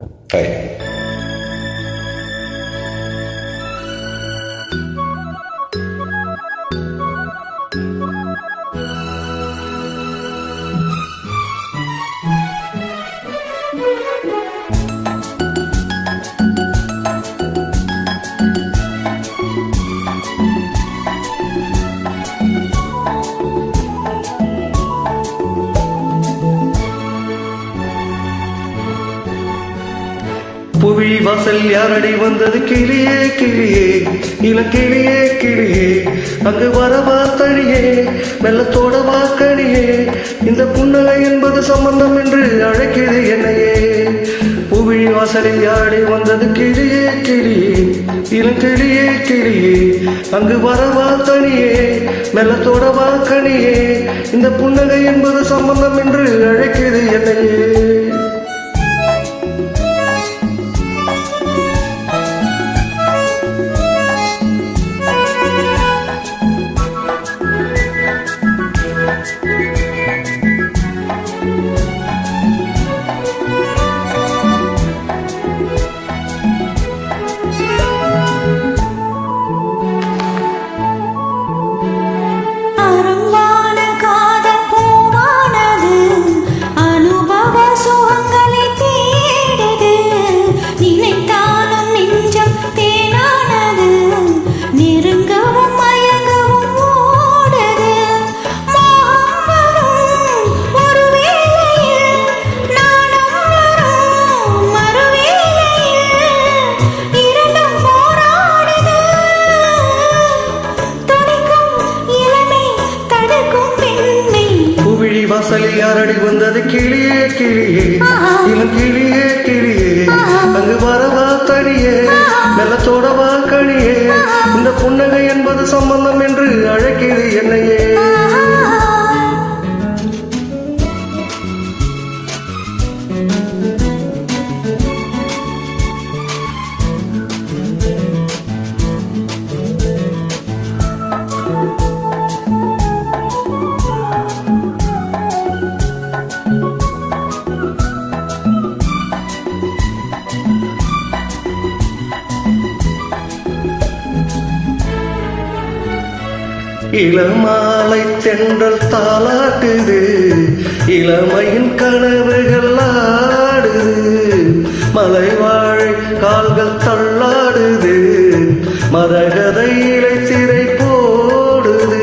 Five. புவி வாசல் யாரடி வந்தது கிளியே கிளியே இளக்கிளியே கிளியே அங்கு வரவா தனியே மெல்லத்தோட வாக்கணியே இந்த புன்னகை என்பது சம்பந்தம் என்று அழைக்கிறது என்னையே. புவி வாசலில் யாரடி வந்தது கிளியே கிளியே இளக்கிளியே கிளியே அங்கு வரவா தனியே மெல்லத்தோட வாக்கணியே இந்த புன்னகை என்பது சம்பந்தம் என்று அழைக்கிறது என்னையே. வாசலில் யாரடி வந்தது கிளியே கிளியே இளம் கிளியே கிளியே அங்கு வரவா தனியே மெல்லத்தோட வாக்கணியே இந்த புன்னகை என்பது சம்பந்தம் என்று அழைக்கிறது என்னையே. இளமாலை தென்றல் தாலாட்டுது இளமையின் கனவுகள் ஆடுது மலை வாழை கால்கள் தள்ளாடுது மரகதை இலை திரை போடுது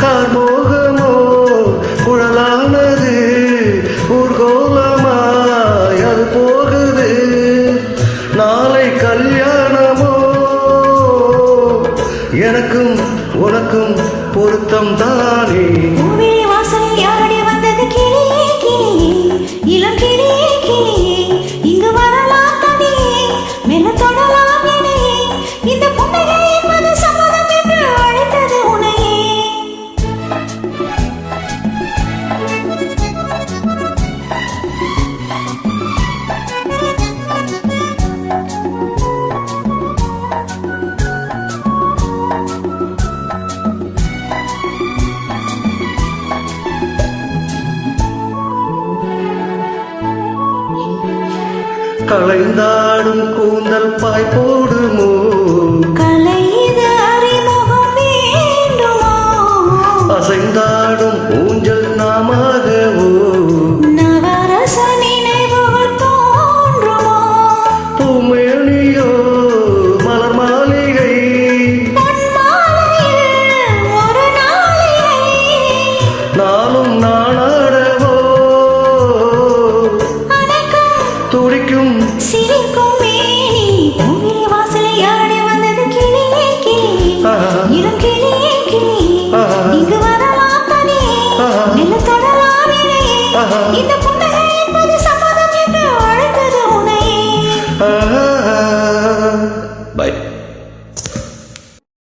கார்மோகமோ குழலானது ஊர்கோலமாய் அது போகுது நாளை கல்யாணமோ எனக்கும் உனக்கும் பொருத்தம் தானே. வாசல் யாரடி வந்தது கிளியே கிளியே இளம் கிளியே கிளியே இங்கு வரலாம் தனியே மெல்ல தொடலாம் இணையே இந்த புன்னகை என்பது சம்மதம் என்று அழைத்தது உனையே. களைந்தாடும் கூந்தல் பாய் போடுமோ கலைது அறிமுகம் வேண்டுமோ அசைந்தாடும் ஊஞ்சல் நாமாகவோ நவரச நினைவுகள் தோன்றுமோ பூமேனியோ மலர் மாளிகை பொன்மாலையில் ஒரு நாளிகை நானும் நானாடவோ துடிக்கும் சிரிக்கும் மேனி பூவிலே வாசலை யாரடி வந்தது கிளியே கிளியே இளம் கிளியே கிளியே இங்கு வரலாம் தனியே மெல்ல தொடலாம் இணையே இந்த